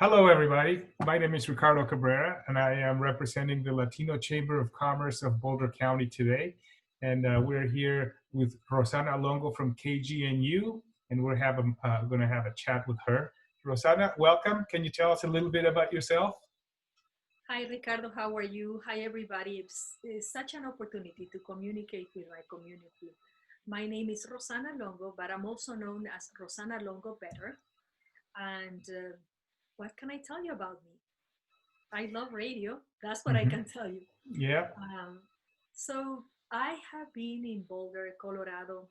Hello, everybody. My name is Ricardo Cabrera, and I am representing the Latino Chamber of Commerce of Boulder County today. And we're here with Rosanna Longo from KGNU, and we're going to have a chat with her. Rosanna, welcome. Can you tell us a little bit about yourself? Hi, Ricardo. How are you? Hi, everybody. It's such an opportunity to communicate with my community. My name is Rosanna Longo, but I'm also known as Rosanna Longo better. And what can I tell you about me? I love radio. That's what I can tell you. Yeah. So I have been in Boulder, Colorado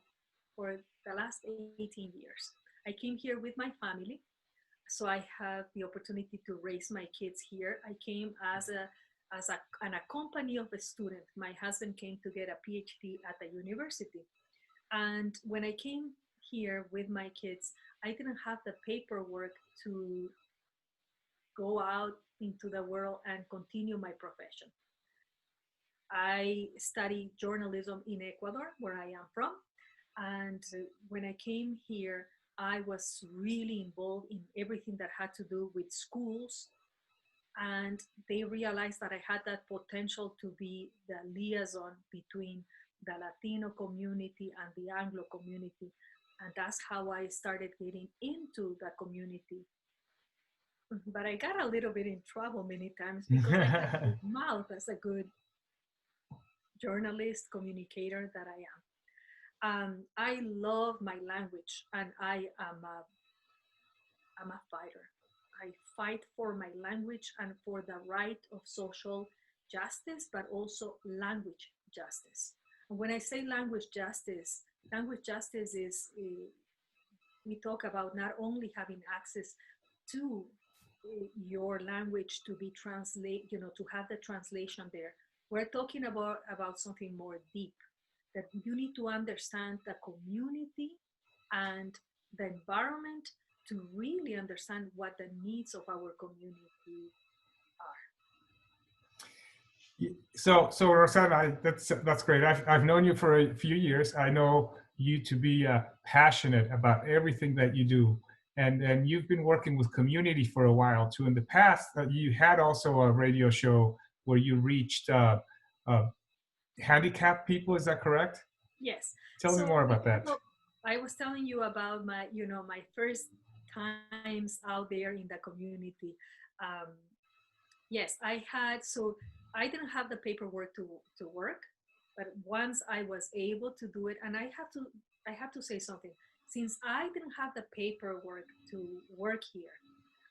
for the last 18 years. I came here with my family. So I have the opportunity to raise my kids here. I came as an accompany of a student. My husband came to get a PhD at the university. And when I came here with my kids, I didn't have the paperwork to go out into the world and continue my profession. I studied journalism in Ecuador, where I am from. And when I came here, I was really involved in everything that had to do with schools. And they realized that I had that potential to be the liaison between the Latino community and the Anglo community. And that's how I started getting into the community. But I got a little bit in trouble many times because I had a good mouth as a good journalist, communicator that I am. I love my language, and I'm a fighter. I fight for my language and for the right of social justice, but also language justice. And when I say language justice is we talk about not only having access to your language to be translate, to have the translation there. We're talking about something more deep, that you need to understand the community and the environment to really understand what the needs of our community are. So Rosanna, that's great. I've known you for a few years. I know you to be passionate about everything that you do. And you've been working with community for a while too. In the past, you had also a radio show where you reached handicapped people. Is that correct? Yes. Tell me more about that. I was telling you about my first times out there in the community. Yes, I didn't have the paperwork to work, but once I was able to do it, and I have to say something. Since I didn't have the paperwork to work here,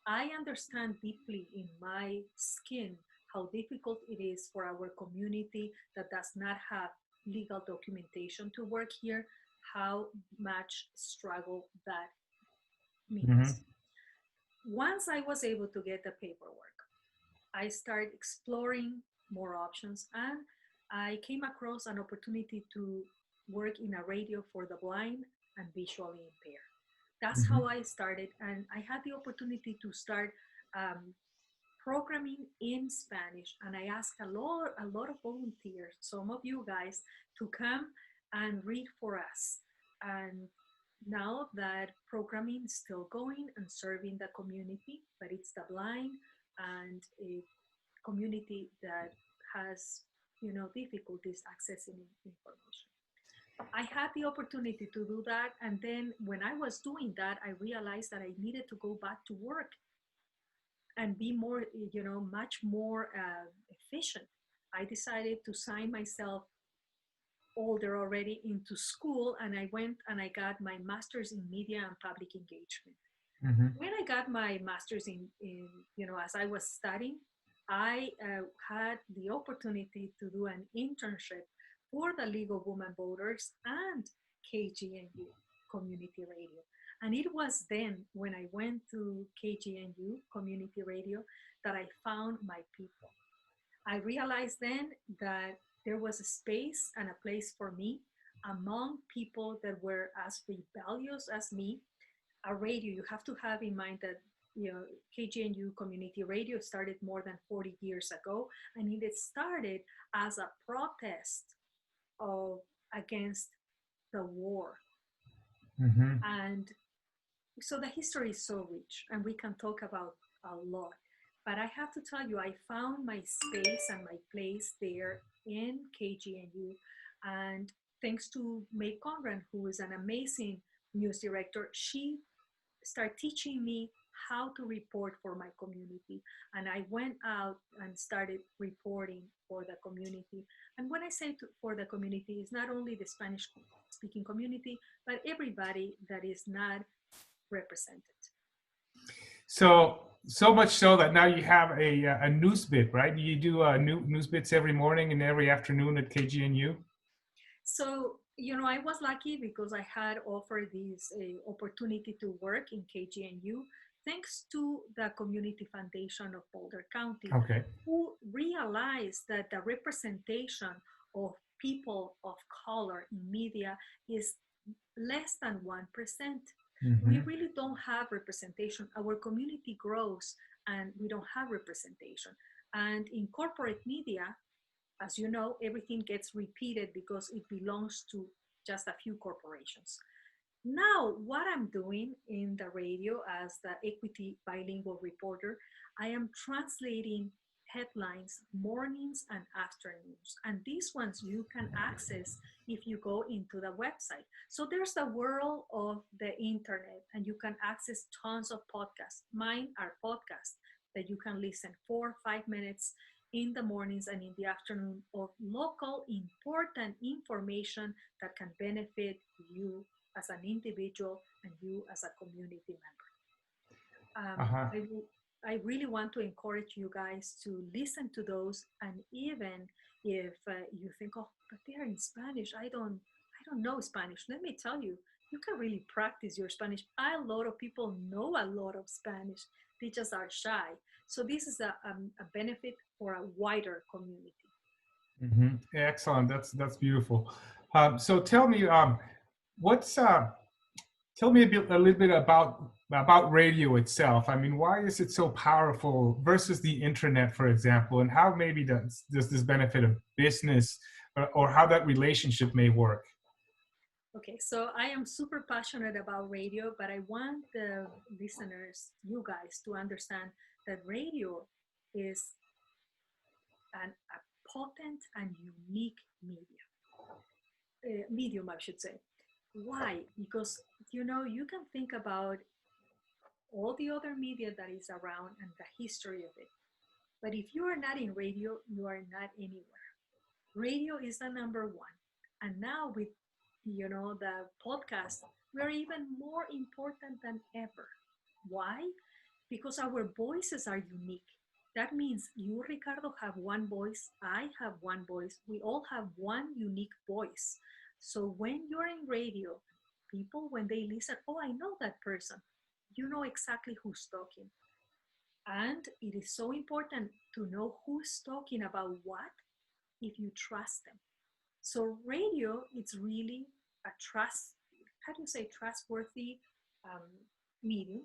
I understand deeply in my skin how difficult it is for our community that does not have legal documentation to work here, how much struggle that means. Once I was able to get the paperwork, I started exploring more options, and I came across an opportunity to work in a radio for the blind and visually impaired. That's how I started, and I had the opportunity to start programming in Spanish, and I asked a lot of volunteers, some of you guys, to come and read for us. And now that programming is still going and serving the community, but it's the blind and a community that has difficulties accessing information. I had the opportunity to do that, and then when I was doing that, I realized that I needed to go back to work and be more, much more efficient. I decided to sign myself older already into school, and I went and I got my master's in media and public engagement. When I got my master's in as I was studying, I had the opportunity to do an internship for the League of Women Voters and KGNU Community Radio. And it was then when I went to KGNU Community Radio that I found my people. I realized then that there was a space and a place for me among people that were as rebellious as me. A radio, you have to have in mind that KGNU Community Radio started more than 40 years ago, and it started as a protest against the war. And so the history is so rich, and we can talk about a lot. But I have to tell you, I found my space and my place there in KGNU. And thanks to May Conran, who is an amazing news director, she started teaching me how to report for my community. And I went out and started reporting for the community. And when I say for the community, it's not only the Spanish speaking community, but everybody that is not represented. So much so that now you have a news bit, right? You do news bits every morning and every afternoon at KGNU? So, I was lucky because I had offered this opportunity to work in KGNU thanks to the Community Foundation of Boulder County, Okay. who realized that the representation of people of color in media is less than 1%. We really don't have representation. Our community grows and we don't have representation. And in corporate media, as you know, everything gets repeated because it belongs to just a few corporations. Now, what I'm doing in the radio as the equity bilingual reporter, I am translating headlines mornings and afternoons. And these ones you can access if you go into the website. So there's the world of the internet, and you can access tons of podcasts. Mine are podcasts that you can listen 4 or 5 minutes in the mornings and in the afternoon of local important information that can benefit you as an individual and you as a community member. I really want to encourage you guys to listen to those, and even if you think, oh, but they're in Spanish, I don't know Spanish. Let me tell you, you can really practice your Spanish. A lot of people know a lot of Spanish. They just are shy. So this is a benefit for a wider community. Mm-hmm. Excellent. That's beautiful. So tell me, tell me a little bit about radio itself. I mean, why is it so powerful versus the internet, for example, and how maybe does this benefit a business or how that relationship may work? Okay, so I am super passionate about radio, but I want the listeners, you guys, to understand that radio is a potent and unique medium, I should say. Why? Because, you can think about all the other media that is around and the history of it. But if you are not in radio, you are not anywhere. Radio is the number one. And now with, the podcast, we're even more important than ever. Why? Because our voices are unique. That means you, Ricardo, have one voice. I have one voice. We all have one unique voice. So when you're in radio, people, when they listen, oh, I know that person. You know exactly who's talking. And it is so important to know who's talking about what if you trust them. So radio, it's really a trustworthy medium.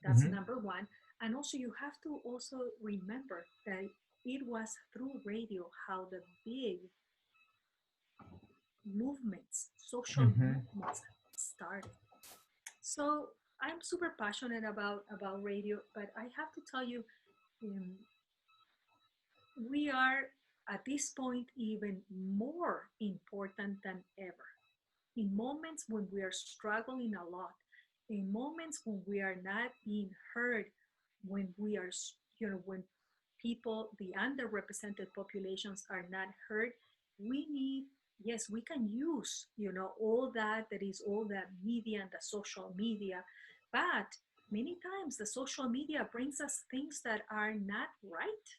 That's number one. And also you have to also remember that it was through radio how the big movements, social movements started. So I'm super passionate about radio, but I have to tell you, we are at this point even more important than ever. In moments when we are struggling a lot, in moments when we are not being heard, when we are, when people, the underrepresented populations are not heard, we need, yes, we can use, all that is all the media and the social media, but many times the social media brings us things that are not right.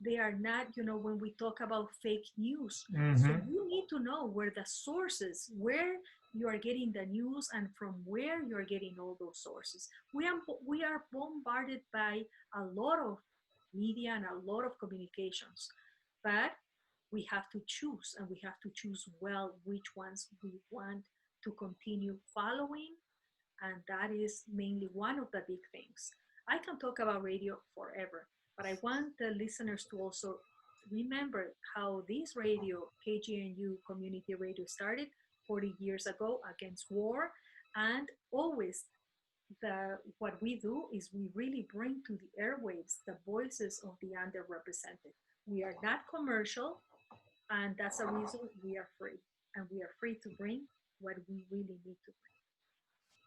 They are not, when we talk about fake news. So you need to know where the sources, where you are getting the news and from where you're getting all those sources. We are bombarded by a lot of media and a lot of communications, but we have to choose, and we have to choose well which ones we want to continue following. And that is mainly one of the big things. I can talk about radio forever, but I want the listeners to also remember how this radio, KGNU community radio, started 40 years ago against war, and always what we do is we really bring to the airwaves the voices of the underrepresented. We are not commercial, and that's a reason we are free. And we are free to bring what we really need to bring.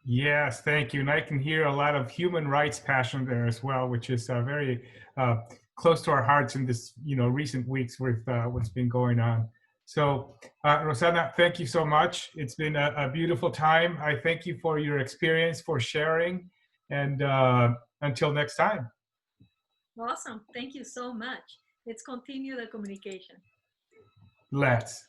Yes, thank you. And I can hear a lot of human rights passion there as well, which is very close to our hearts in this, recent weeks with what's been going on. So, Rosanna, thank you so much. It's been a beautiful time. I thank you for your experience, for sharing, and until next time. Awesome. Thank you so much. Let's continue the communication. Let's.